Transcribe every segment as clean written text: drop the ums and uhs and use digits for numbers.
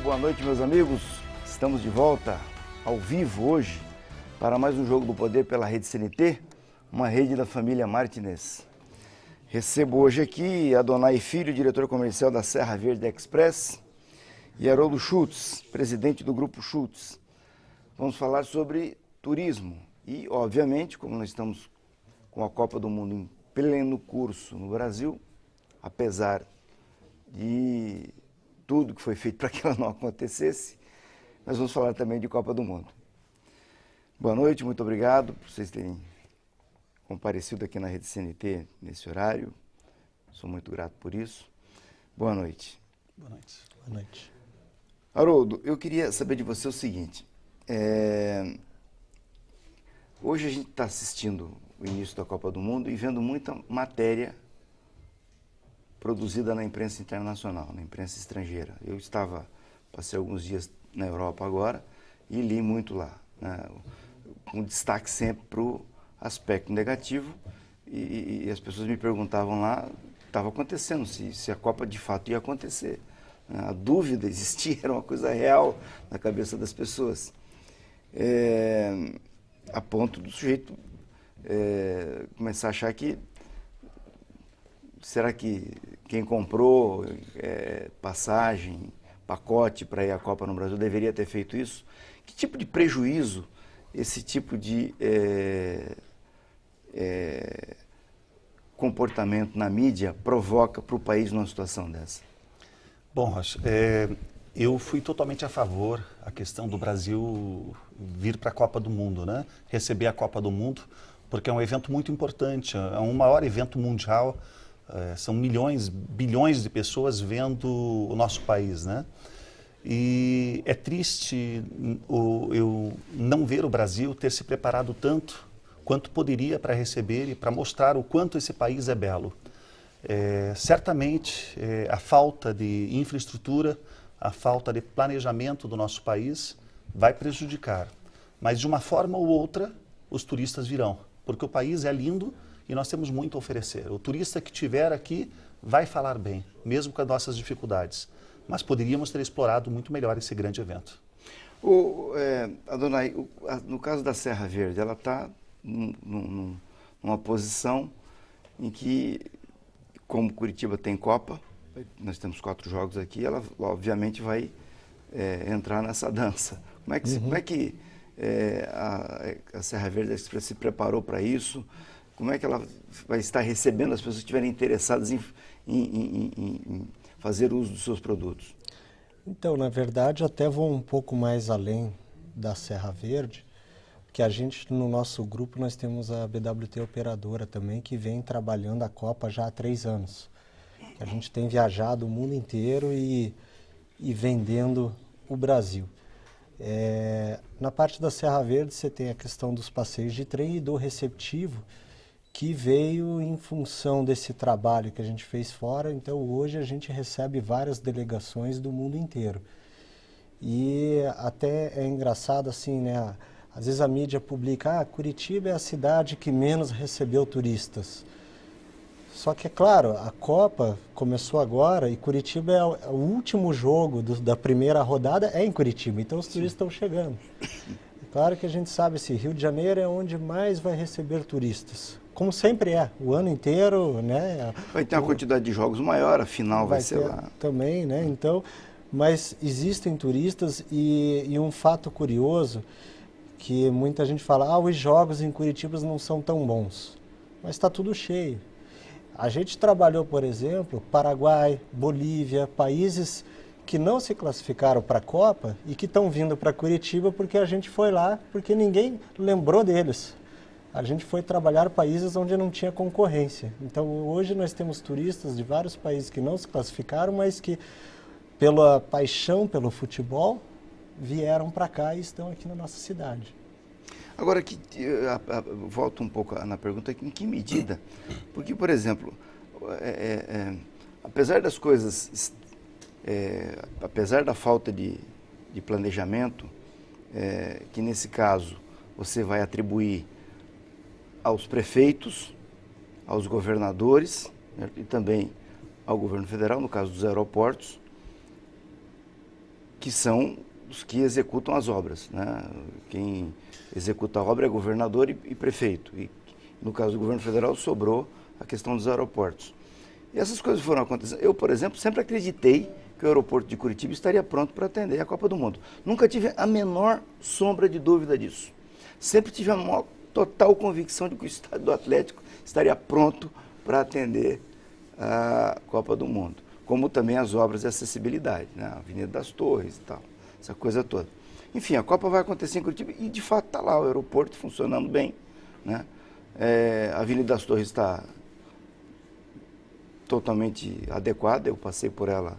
boa noite, meus amigos. Estamos de volta ao vivo hoje para mais um Jogo do Poder pela Rede CNT, uma rede da família Martinez. Recebo hoje aqui Adonai Filho, diretor comercial da Serra Verde Express, e Haroldo Schultz, presidente do Grupo Schultz. Vamos falar sobre turismo e, obviamente, como nós estamos com a Copa do Mundo em pleno curso no Brasil, apesar de tudo que foi feito para que ela não acontecesse, nós vamos falar também de Copa do Mundo. Boa noite, muito obrigado por vocês terem comparecido aqui na Rede CNT nesse horário. Sou muito grato por isso. Boa noite. Boa noite. Boa noite. Haroldo, eu queria saber de você o seguinte. Hoje a gente está assistindo o início da Copa do Mundo e vendo muita matéria produzida na imprensa internacional, na imprensa estrangeira. Eu passei alguns dias na Europa agora e li muito lá, né, com destaque sempre para o aspecto negativo e as pessoas me perguntavam lá o que estava acontecendo, se a Copa de fato ia acontecer. A dúvida existia, era uma coisa real na cabeça das pessoas, a ponto do sujeito começar a achar que será que quem comprou passagem, pacote para ir à Copa no Brasil deveria ter feito isso? Que tipo de prejuízo esse tipo de comportamento na mídia provoca para o país numa situação dessa? Bom, Rocha, eu fui totalmente a favor da questão do Brasil vir para a Copa do Mundo, né? Receber a Copa do Mundo, porque é um evento muito importante, é um maior evento mundial. São milhões, bilhões de pessoas vendo o nosso país, né? E é triste eu não ver o Brasil ter se preparado tanto quanto poderia para receber e para mostrar o quanto esse país é belo. Certamente a falta de infraestrutura, a falta de planejamento do nosso país vai prejudicar, mas de uma forma ou outra os turistas virão, porque o país é lindo e nós temos muito a oferecer. O turista que estiver aqui vai falar bem, mesmo com as nossas dificuldades. Mas poderíamos ter explorado muito melhor esse grande evento. Adonai, no caso da Serra Verde, ela está numa posição em que, como Curitiba tem Copa, nós temos 4 jogos aqui, ela obviamente vai entrar nessa dança. Como é que a Serra Verde Express se preparou para isso? Como é que ela vai estar recebendo as pessoas que estiverem interessadas em fazer uso dos seus produtos? Então, na verdade, até vou um pouco mais além da Serra Verde, porque a gente, no nosso grupo, nós temos a BWT Operadora também, que vem trabalhando a Copa já há 3 anos. A gente tem viajado o mundo inteiro e vendendo o Brasil. Na parte da Serra Verde, você tem a questão dos passeios de trem e do receptivo, que veio em função desse trabalho que a gente fez fora. Então hoje a gente recebe várias delegações do mundo inteiro. E até é engraçado assim, né? Às vezes a mídia publica, Curitiba é a cidade que menos recebeu turistas. Só que é claro, a Copa começou agora e Curitiba é o último jogo da primeira rodada em Curitiba, então os turistas estão chegando. É claro que a gente sabe que Rio de Janeiro é onde mais vai receber turistas. Como sempre o ano inteiro, né? Vai ter uma quantidade de jogos maior, a final vai ser lá. Também, né? Então, mas existem turistas e um fato curioso, que muita gente fala, os jogos em Curitiba não são tão bons, mas está tudo cheio. A gente trabalhou, por exemplo, Paraguai, Bolívia, países que não se classificaram para a Copa e que estão vindo para Curitiba porque a gente foi lá, porque ninguém lembrou deles. A gente foi trabalhar países onde não tinha concorrência. Então, hoje nós temos turistas de vários países que não se classificaram, mas que, pela paixão pelo futebol, vieram para cá e estão aqui na nossa cidade. Agora, volto um pouco na pergunta, em que medida? Porque, por exemplo, apesar das coisas, apesar da falta de planejamento, que nesse caso você vai atribuir aos prefeitos, aos governadores, né, e também ao governo federal, no caso dos aeroportos, que são os que executam as obras, né? Quem executa a obra é governador e prefeito. E no caso do governo federal sobrou a questão dos aeroportos. E essas coisas foram acontecendo. Eu, por exemplo, sempre acreditei que o aeroporto de Curitiba estaria pronto para atender a Copa do Mundo. Nunca tive a menor sombra de dúvida disso. Sempre tive a maior, total convicção de que o estádio do Atlético estaria pronto para atender a Copa do Mundo. Como também as obras de acessibilidade, né? A Avenida das Torres e tal, essa coisa toda. Enfim, a Copa vai acontecer em Curitiba e de fato está lá o aeroporto funcionando bem, né? A Avenida das Torres está totalmente adequada, eu passei por ela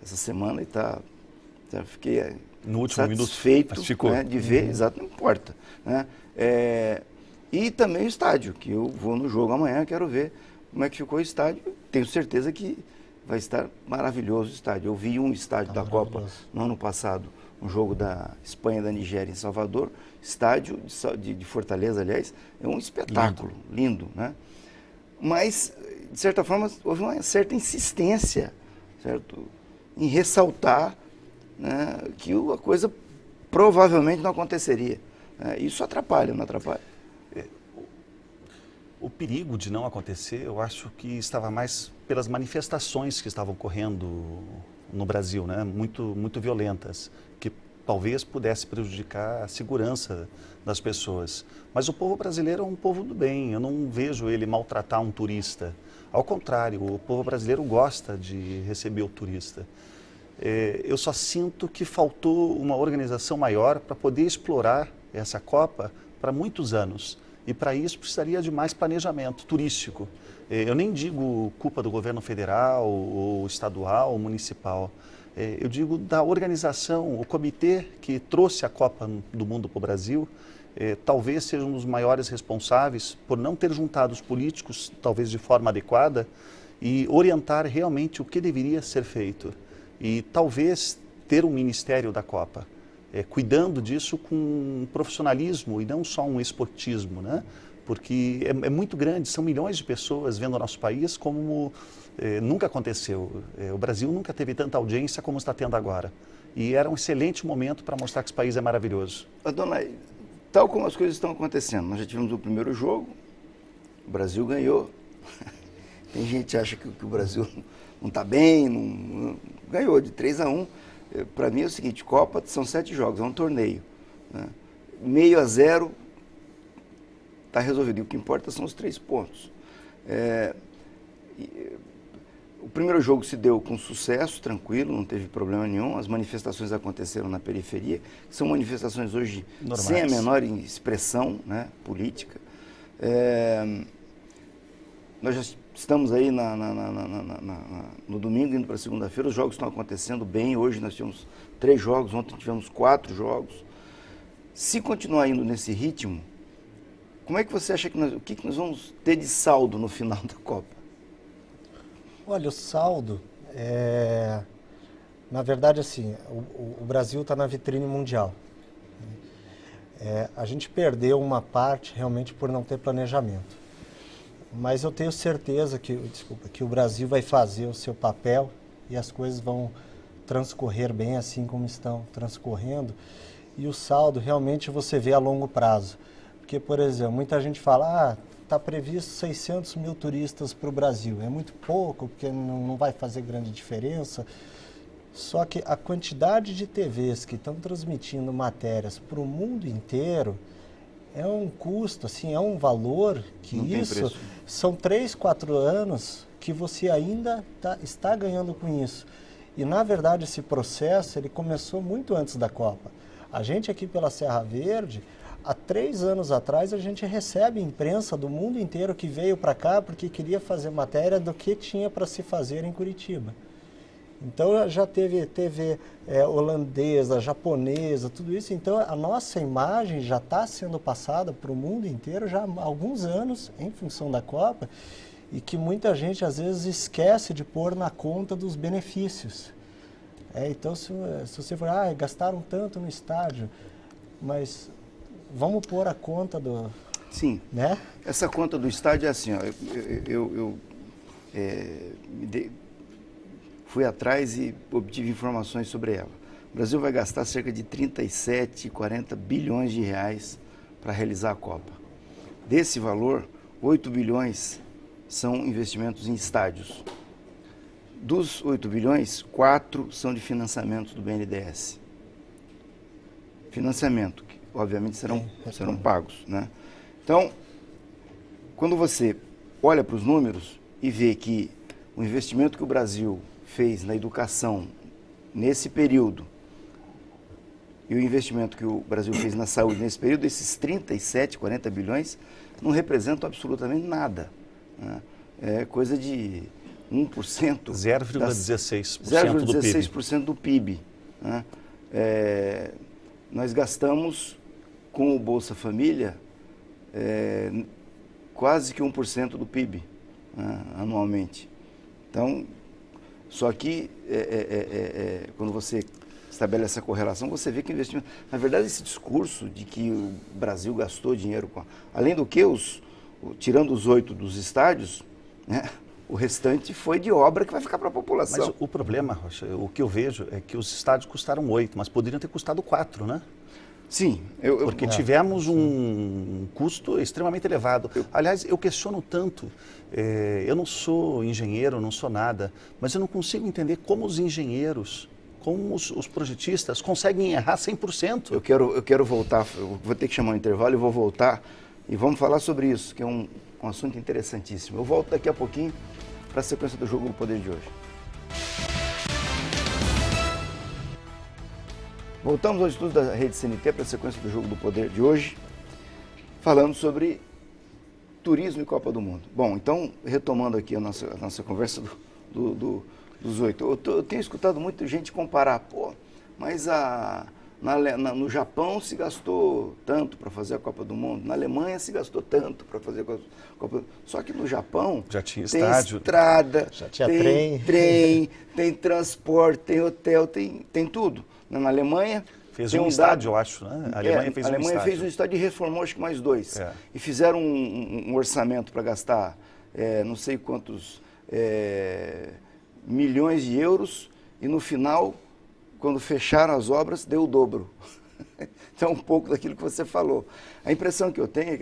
essa semana e já fiquei no último satisfeito minuto, né, de ver, exato, não importa. Né? E também o estádio, que eu vou no jogo amanhã, quero ver como é que ficou o estádio. Tenho certeza que vai estar maravilhoso o estádio. Eu vi um estádio da Copa no ano passado, um jogo da Espanha e da Nigéria em Salvador, estádio de Fortaleza, aliás, é um espetáculo, lindo, né? Mas, de certa forma, houve uma certa insistência, certo? Em ressaltar, né, que a coisa provavelmente não aconteceria. Isso atrapalha, não atrapalha? O perigo de não acontecer, eu acho que estava mais pelas manifestações que estavam ocorrendo no Brasil, né? Muito violentas, que talvez pudesse prejudicar a segurança das pessoas. Mas o povo brasileiro é um povo do bem, eu não vejo ele maltratar um turista. Ao contrário, o povo brasileiro gosta de receber o turista. Eu só sinto que faltou uma organização maior para poder explorar essa Copa para muitos anos. E para isso precisaria de mais planejamento turístico. Eu nem digo culpa do governo federal, ou estadual, ou municipal. Eu digo da organização, o comitê que trouxe a Copa do Mundo para o Brasil, talvez seja um dos maiores responsáveis por não ter juntado os políticos, talvez de forma adequada, e orientar realmente o que deveria ser feito. E talvez ter um Ministério da Copa, cuidando disso com um profissionalismo e não só um esportismo, né? Porque é muito grande, são milhões de pessoas vendo o nosso país como nunca aconteceu. O Brasil nunca teve tanta audiência como está tendo agora. E era um excelente momento para mostrar que esse país é maravilhoso. Adonai, tal como as coisas estão acontecendo, nós já tivemos o primeiro jogo, o Brasil ganhou. Tem gente que acha que o Brasil não está bem, não ganhou de 3-1. Para mim é o seguinte, Copa são 7 jogos, é um torneio. Né? 0-0 está resolvido. E o que importa são os 3 pontos. O primeiro jogo se deu com sucesso, tranquilo, não teve problema nenhum. As manifestações aconteceram na periferia, que são manifestações hoje normais, sem a menor expressão, né, política. Nós já estamos aí no domingo, indo para segunda-feira, os jogos estão acontecendo bem. Hoje nós tivemos 3 jogos, ontem tivemos 4 jogos. Se continuar indo nesse ritmo, como é que você acha que o que nós vamos ter de saldo no final da Copa? Olha, o saldo na verdade, assim, o Brasil está na vitrine mundial. A gente perdeu uma parte realmente por não ter planejamento. Mas eu tenho certeza que o Brasil vai fazer o seu papel e as coisas vão transcorrer bem assim como estão transcorrendo. E o saldo realmente você vê a longo prazo. Porque, por exemplo, muita gente fala, está previsto 600 mil turistas para o Brasil. É muito pouco, porque não vai fazer grande diferença. Só que a quantidade de TVs que estão transmitindo matérias para o mundo inteiro é um custo, assim, é um valor que isso são 3, 4 anos que você ainda está ganhando com isso. E, na verdade, esse processo ele começou muito antes da Copa. A gente aqui pela Serra Verde, há 3 anos atrás, a gente recebe imprensa do mundo inteiro que veio para cá porque queria fazer matéria do que tinha para se fazer em Curitiba. Então já teve TV holandesa, japonesa, tudo isso. Então a nossa imagem já está sendo passada para o mundo inteiro já há alguns anos em função da Copa e que muita gente às vezes esquece de pôr na conta dos benefícios. Então se você for, gastaram tanto no estádio, mas vamos pôr a conta do... Sim, né? Essa conta do estádio é assim, ó, fui atrás e obtive informações sobre ela. O Brasil vai gastar cerca de 37, 40 bilhões de reais para realizar a Copa. Desse valor, 8 bilhões são investimentos em estádios. Dos 8 bilhões, 4 são de financiamentos do BNDES. Financiamento, que obviamente serão pagos, né? Então, quando você olha para os números e vê que o investimento que o Brasil fez na educação nesse período e o investimento que o Brasil fez na saúde nesse período, esses 37, 40 bilhões, não representam absolutamente nada, né? É coisa de 1%. 0,16% do PIB. 0,16% do PIB. Né? Nós gastamos com o Bolsa Família quase que 1% do PIB, né, anualmente. Então, só que quando você estabelece essa correlação, você vê que o investimento... Na verdade, esse discurso de que o Brasil gastou dinheiro com... Além do que, tirando os 8 dos estádios, né, o restante foi de obra que vai ficar para a população. Mas o problema, Rocha, o que eu vejo é que os estádios custaram 8, mas poderiam ter custado 4, né? Sim. Porque tivemos um custo extremamente elevado. Aliás, eu questiono tanto, eu não sou engenheiro, não sou nada, mas eu não consigo entender como os engenheiros, como os projetistas conseguem errar 100%. Eu quero voltar, eu vou ter que chamar um intervalo e vou voltar e vamos falar sobre isso, que é um assunto interessantíssimo. Eu volto daqui a pouquinho para a sequência do Jogo do Poder de hoje. Voltamos ao estudo da Rede CNT para a sequência do Jogo do Poder de hoje, falando sobre turismo e Copa do Mundo. Bom, então, retomando aqui a nossa conversa dos 8, eu tenho escutado muita gente comparar, mas no Japão se gastou tanto para fazer a Copa do Mundo, na Alemanha se gastou tanto para fazer a Copa do Mundo. Só que no Japão já tinha tem estádio, estrada, já tinha trem, tem transporte, tem hotel, tem tudo. Na Alemanha... Fez um estádio, eu acho, né? A Alemanha fez um estádio e reformou acho que mais 2. E fizeram um orçamento para gastar não sei quantos milhões de euros e no final, quando fecharam as obras, deu o dobro. Então, um pouco daquilo que você falou. A impressão que eu tenho é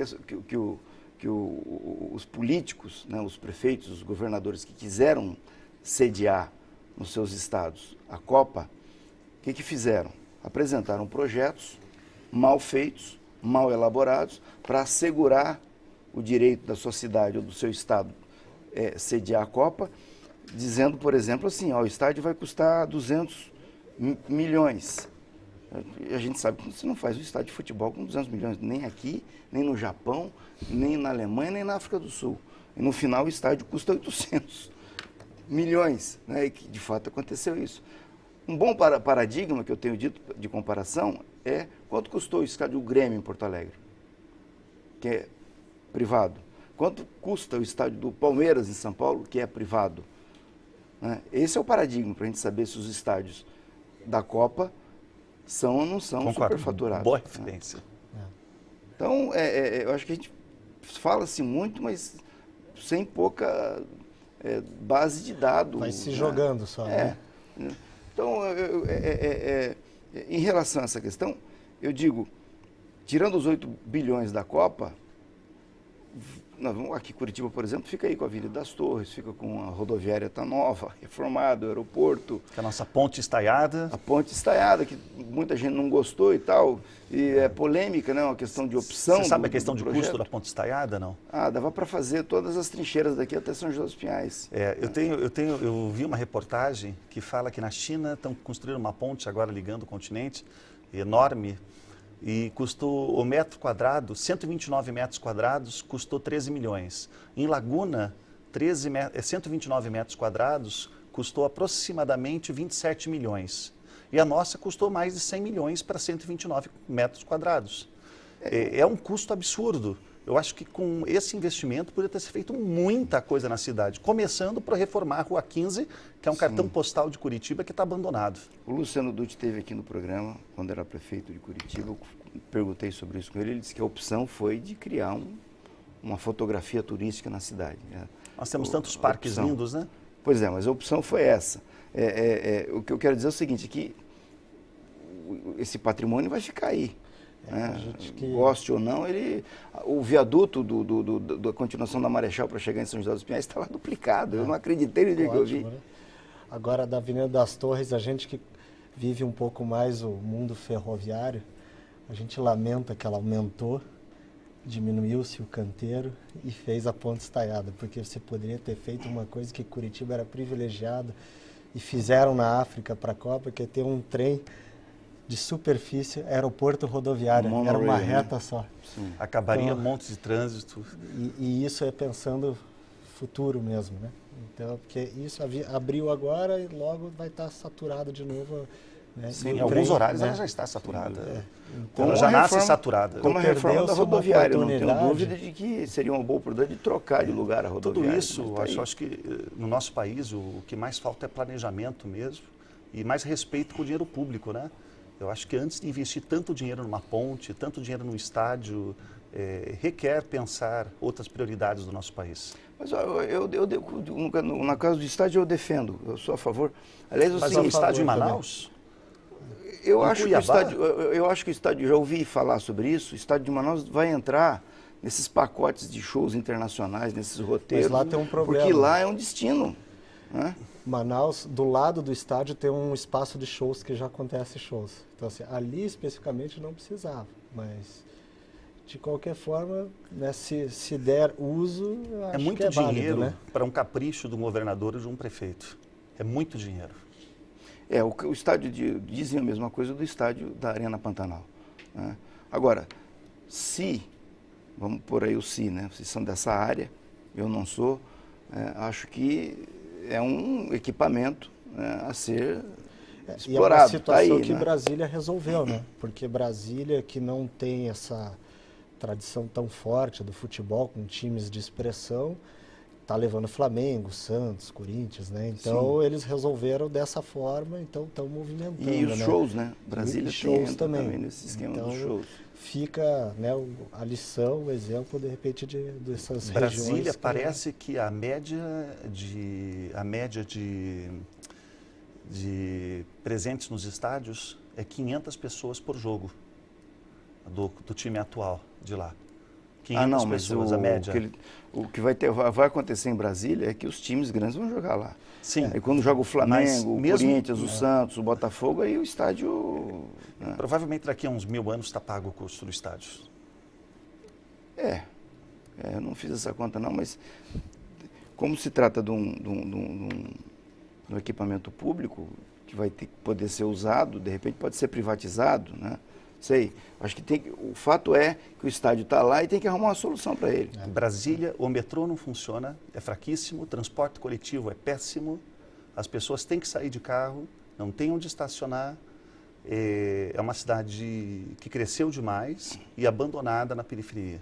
que os políticos, né, os prefeitos, os governadores que quiseram sediar nos seus estados a Copa, o que fizeram? Apresentaram projetos mal feitos, mal elaborados, para assegurar o direito da sua cidade ou do seu estado sediar a Copa, dizendo, por exemplo, assim, o estádio vai custar 200 milhões. A gente sabe que você não faz um estádio de futebol com 200 milhões, nem aqui, nem no Japão, nem na Alemanha, nem na África do Sul. E no final o estádio custa 800 milhões, né? E que de fato aconteceu isso. Um bom paradigma que eu tenho dito de comparação é quanto custou o estádio Grêmio em Porto Alegre, que é privado. Quanto custa o estádio do Palmeiras em São Paulo, que é privado. Né? Esse é o paradigma para a gente saber se os estádios da Copa são ou não são superfaturados. Boa referência. Né? Então, eu acho que a gente fala-se muito, mas sem pouca base de dados. Vai se jogando só, né? Então, em relação a essa questão, eu digo, tirando os 8 bilhões da Copa, aqui Curitiba, por exemplo, fica aí com a Avenida das Torres, fica com a rodoviária tá nova, reformada, o aeroporto. Que a nossa ponte estaiada. A ponte estaiada, que muita gente não gostou e tal, e é polêmica, né? Uma questão de opção. Você sabe a questão de custo da ponte estaiada, não? Dava para fazer todas as trincheiras daqui até São José dos Pinhais. Eu vi uma reportagem que fala que na China estão construindo uma ponte agora ligando o continente, enorme, e custou o metro quadrado, 129 metros quadrados, custou 13 milhões. Em Laguna, 129 metros quadrados, custou aproximadamente 27 milhões. E a nossa custou mais de 100 milhões para 129 metros quadrados. É um custo absurdo. Eu acho que com esse investimento poderia ter sido feito muita coisa na cidade, começando por reformar a Rua 15, que é um cartão postal de Curitiba que está abandonado. O Luciano Dutti esteve aqui no programa, quando era prefeito de Curitiba, eu perguntei sobre isso com ele, ele disse que a opção foi de criar uma fotografia turística na cidade. Nós temos tantos parques lindos, né? Pois é, mas a opção foi essa. O que eu quero dizer é o seguinte, que esse patrimônio vai ficar aí. Né? Goste ou não, o viaduto da continuação da Marechal para chegar em São José dos Pinhais está lá duplicado. Eu não acreditei no dia que eu vi. Né? Agora, da Avenida das Torres, a gente que vive um pouco mais o mundo ferroviário, a gente lamenta que ela aumentou, diminuiu-se o canteiro e fez a ponte estaiada, porque você poderia ter feito uma coisa que Curitiba era privilegiado e fizeram na África para a Copa, que é ter um trem de superfície, aeroporto rodoviário, era uma reta, né? Só. Sim. Acabaria então, montes de trânsito. E isso é pensando futuro mesmo, né? Então, porque isso abriu agora e logo vai estar saturado de novo. Né? Sim, em alguns horários, né? Ela já está saturada. Então, ela já nasce saturada. Como a reforma da rodoviária, não tenho dúvida de que seria uma boa oportunidade de trocar de lugar a rodoviária. Tudo isso, acho que no nosso país o que mais falta é planejamento mesmo e mais respeito com o dinheiro público, né? Eu acho que antes de investir tanto dinheiro numa ponte, tanto dinheiro num estádio, requer pensar outras prioridades do nosso país. Mas na casa do estádio eu defendo, eu sou a favor. Aliás, mas o estádio em Manaus? Eu acho que o estádio, já ouvi falar sobre isso, o estádio de Manaus vai entrar nesses pacotes de shows internacionais, nesses roteiros. Mas lá tem um problema. Porque lá é um destino. Né? Manaus, do lado do estádio, tem um espaço de shows que já acontece shows. Então, assim, ali especificamente não precisava, mas de qualquer forma, né, se der uso, eu acho muito que é válido, dinheiro, né? Para um capricho do governador ou de um prefeito. É muito dinheiro. O estádio, dizem a mesma coisa do estádio da Arena Pantanal. Né? Agora, vamos pôr aí o né? Vocês são dessa área, eu não sou, acho que é um equipamento, né, a ser explorado. E é uma situação aí, que né? Brasília resolveu, né? Porque Brasília, que não tem essa tradição tão forte do futebol com times de expressão, está levando Flamengo, Santos, Corinthians, né? Então eles resolveram dessa forma, então estão movimentando. E os shows, né? Brasília shows também nesse esquema então, dos shows. Fica, né, a lição, o exemplo, de repente, dessas regiões. Brasília parece que a média de presentes nos estádios é 500 pessoas por jogo do time atual de lá. 500 pessoas, a média. O que vai acontecer em Brasília é que os times grandes vão jogar lá. Sim. E quando joga o Flamengo, o Corinthians, o Santos, o Botafogo, aí o estádio... Né? Provavelmente daqui a uns 1000 anos está pago o custo do estádio. Eu não fiz essa conta não, mas como se trata de um equipamento público que vai poder ser usado, de repente pode ser privatizado, né? Sei, acho que o fato é que o estádio está lá e tem que arrumar uma solução para ele. Em Brasília, o metrô não funciona, é fraquíssimo, o transporte coletivo é péssimo, as pessoas têm que sair de carro, não tem onde estacionar, é uma cidade que cresceu demais e abandonada na periferia.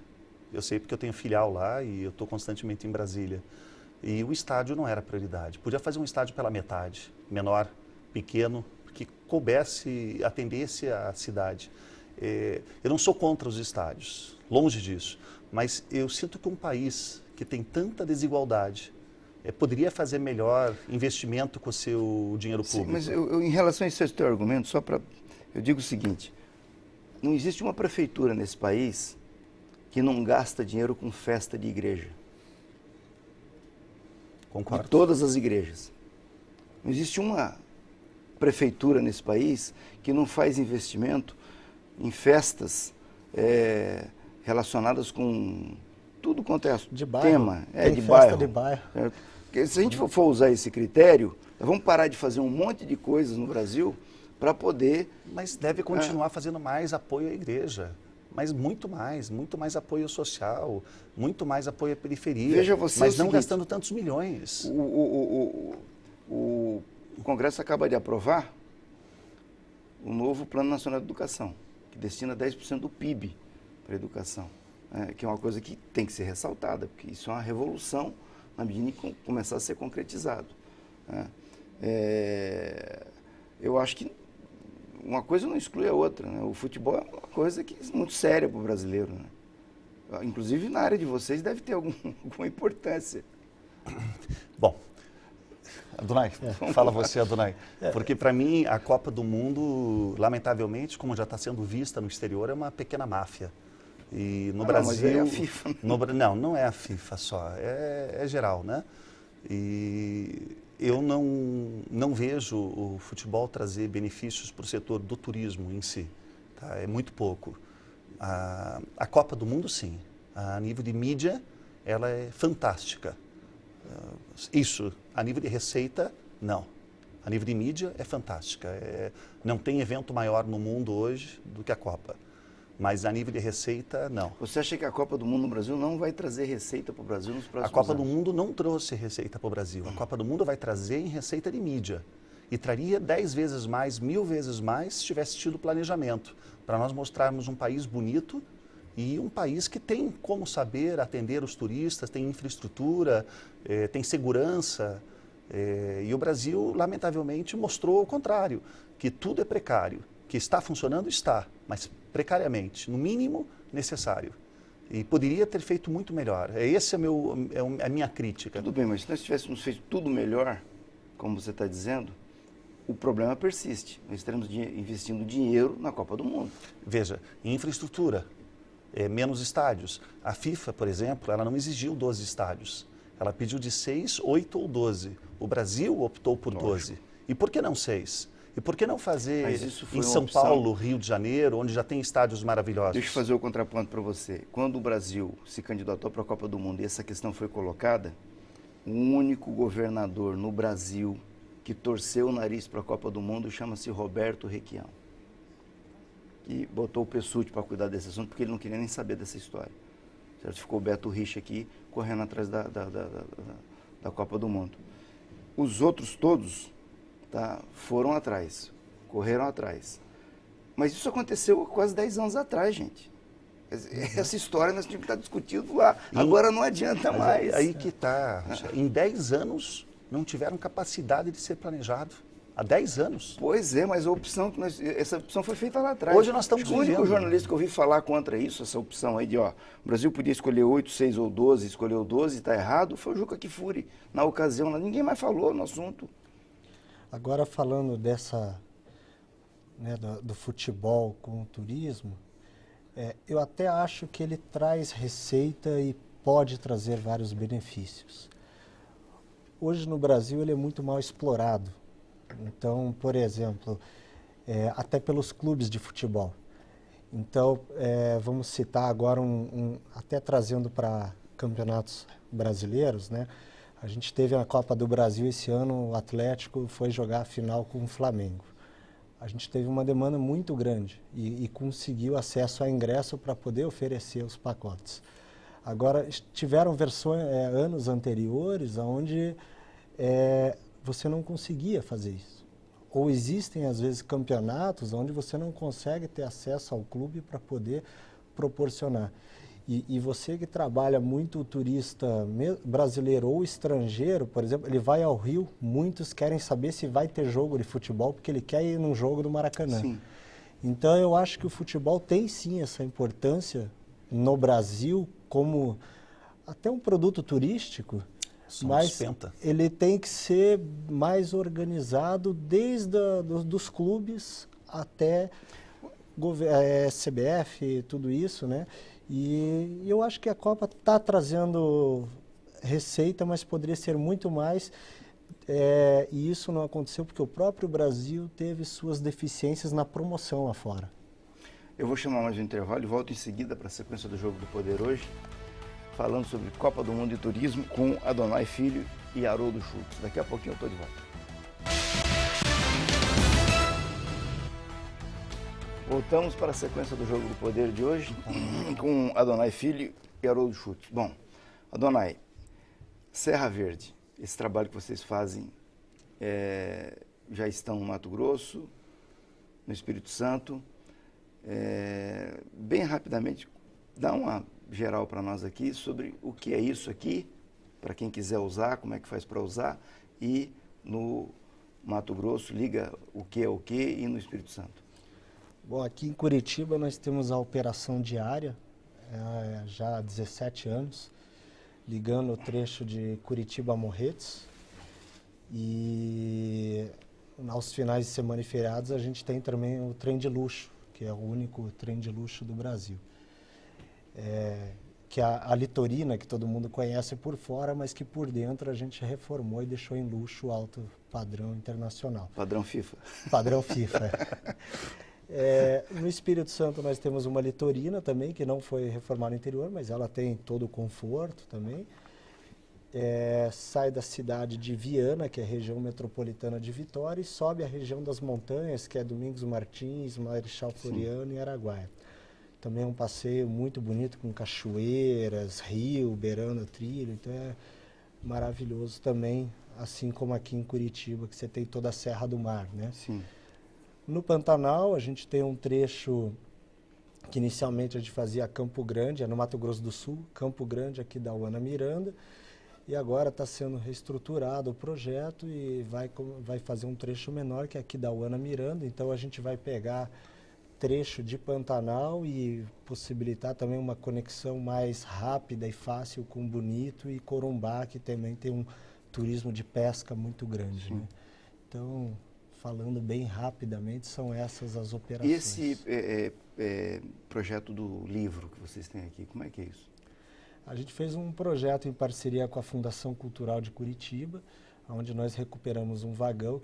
Eu sei porque eu tenho filial lá e eu estou constantemente em Brasília. E o estádio não era prioridade. Podia fazer um estádio pela metade, menor, pequeno, que coubesse, atendesse a cidade. Eu não sou contra os estádios, longe disso, mas eu sinto que um país que tem tanta desigualdade poderia fazer melhor investimento com o seu dinheiro público. Sim, mas em relação a esse teu argumento, eu digo o seguinte, não existe uma prefeitura nesse país que não gasta dinheiro com festa de igreja. Concordo. De todas as igrejas. Não existe uma prefeitura nesse país que não faz investimento em festas relacionadas com tudo quanto é de bairro. Tema. Tem de festa bairro. De bairro. Certo? Porque se a gente for usar esse critério, nós vamos parar de fazer um monte de coisas no Brasil para poder... Mas deve continuar fazendo mais apoio à igreja. Mas muito mais apoio social, muito mais apoio à periferia. Veja você mas não seguinte, gastando tantos milhões. O Congresso acaba de aprovar o novo Plano Nacional de Educação, que destina 10% do PIB para a educação, que é uma coisa que tem que ser ressaltada, porque isso é uma revolução na medida em que começar a ser concretizado. Eu acho que uma coisa não exclui a outra, né? O futebol é uma coisa muito séria para o brasileiro, né? Inclusive na área de vocês deve ter alguma importância. Bom, Adonai, fala você, Adonai. Porque para mim a Copa do Mundo, lamentavelmente, como já está sendo vista no exterior, é uma pequena máfia. E no Brasil... Mas é a FIFA. Não é a FIFA só, é geral, né? E eu não vejo o futebol trazer benefícios para o setor do turismo em si. Tá? É muito pouco. A Copa do Mundo, sim. A nível de mídia, ela é fantástica. Isso, a nível de receita, não. A nível de mídia, é fantástica. Não tem evento maior no mundo hoje do que a Copa. Mas a nível de receita, não. Você acha que a Copa do Mundo no Brasil não vai trazer receita para o Brasil nos próximos anos? A Copa do Mundo não trouxe receita para o Brasil. A Copa do Mundo vai trazer em receita de mídia. E traria 10 vezes mais, 1000 vezes mais, se tivesse tido planejamento. Para nós mostrarmos um país bonito e um país que tem como saber atender os turistas, tem infraestrutura, tem segurança. E o Brasil, lamentavelmente, mostrou o contrário, que tudo é precário. Que está funcionando, está, mas precariamente, no mínimo necessário. E poderia ter feito muito melhor. Essa é a minha crítica. Tudo bem, mas se nós tivéssemos feito tudo melhor, como você está dizendo, o problema persiste. Nós estaremos investindo dinheiro na Copa do Mundo. Veja, infraestrutura, menos estádios. A FIFA, por exemplo, ela não exigiu 12 estádios. Ela pediu de 6, 8 ou 12. O Brasil optou por 12. E por que não 6? E por que não fazer em São Paulo, Rio de Janeiro, onde já tem estádios maravilhosos? Deixa eu fazer o contraponto para você. Quando o Brasil se candidatou para a Copa do Mundo e essa questão foi colocada, o único governador no Brasil que torceu o nariz para a Copa do Mundo chama-se Roberto Requião. E botou o Pessutti para cuidar desse assunto, porque ele não queria nem saber dessa história. Certo? Ficou o Beto Richa aqui, correndo atrás da Copa do Mundo. Os outros todos... foram atrás, correram atrás. Mas isso aconteceu quase 10 anos atrás, gente. Essa história nós tínhamos que estar discutindo lá. Agora não adianta mais. Aí que está. Em 10 anos não tiveram capacidade de ser planejado. Há 10 anos. Pois é, mas essa opção foi feita lá atrás. Hoje nós estamos vivendo. O único jornalista que eu ouvi falar contra isso, essa opção aí de, o Brasil podia escolher 8, 6 ou 12, escolheu 12, está errado, foi o Juca Kfouri. Na ocasião, ninguém mais falou no assunto. Agora, falando do futebol com o turismo, eu até acho que ele traz receita e pode trazer vários benefícios. Hoje no Brasil ele é muito mal explorado. Então, por exemplo, até pelos clubes de futebol. Então, vamos citar agora, até trazendo para campeonatos brasileiros, né? A gente teve a Copa do Brasil esse ano, o Atlético foi jogar a final com o Flamengo. A gente teve uma demanda muito grande e conseguiu acesso a ingresso para poder oferecer os pacotes. Agora, tiveram versões, anos anteriores, onde você não conseguia fazer isso. Ou existem, às vezes, campeonatos onde você não consegue ter acesso ao clube para poder proporcionar. E você que trabalha muito o turista brasileiro ou estrangeiro, por exemplo, ele vai ao Rio, muitos querem saber se vai ter jogo de futebol, porque ele quer ir num jogo do Maracanã. Sim. Então, eu acho que o futebol tem sim essa importância no Brasil como até um produto turístico, mas ele tem que ser mais organizado desde dos clubes até CBF, tudo isso, né? E eu acho que a Copa está trazendo receita, mas poderia ser muito mais. E isso não aconteceu porque o próprio Brasil teve suas deficiências na promoção lá fora. Eu vou chamar mais um intervalo e volto em seguida para a sequência do Jogo do Poder hoje, falando sobre Copa do Mundo e Turismo com Adonai Filho e Haroldo Schultz. Daqui a pouquinho eu estou de volta. Voltamos para a sequência do Jogo do Poder de hoje com Adonai Filho e Haroldo Schultz. Bom, Adonai, Serra Verde, esse trabalho que vocês fazem, já estão no Mato Grosso, no Espírito Santo. Bem rapidamente, dá uma geral para nós aqui sobre o que é isso aqui, para quem quiser usar, como é que faz para usar, e no Mato Grosso, liga o que é o que, e no Espírito Santo. Bom, aqui em Curitiba nós temos a operação diária, já há 17 anos, ligando o trecho de Curitiba a Morretes. E aos finais de semana e feriados a gente tem também o trem de luxo, que é o único trem de luxo do Brasil. Que é a Litorina, que todo mundo conhece por fora, mas que por dentro a gente reformou e deixou em luxo alto padrão internacional. Padrão FIFA. Padrão FIFA. No Espírito Santo nós temos uma Litorina também, que não foi reformada no interior, mas ela tem todo o conforto também. Sai da cidade de Viana, que é a região metropolitana de Vitória, e sobe a região das montanhas, que é Domingos Martins, Marechal Floriano e Araguaia. Também é um passeio muito bonito, com cachoeiras, rio, beirando o trilho, então é maravilhoso também, assim como aqui em Curitiba, que você tem toda a Serra do Mar, né? Sim. No Pantanal, a gente tem um trecho que inicialmente a gente fazia Campo Grande, no Mato Grosso do Sul, Campo Grande aqui da Uana Miranda, e agora está sendo reestruturado o projeto e vai fazer um trecho menor, que é aqui da Uana Miranda, então a gente vai pegar trecho de Pantanal e possibilitar também uma conexão mais rápida e fácil com Bonito e Corumbá, que também tem um turismo de pesca muito grande, né? Então, falando bem rapidamente, são essas as operações. E esse projeto do livro que vocês têm aqui, como é que é isso? A gente fez um projeto em parceria com a Fundação Cultural de Curitiba, onde nós recuperamos um vagão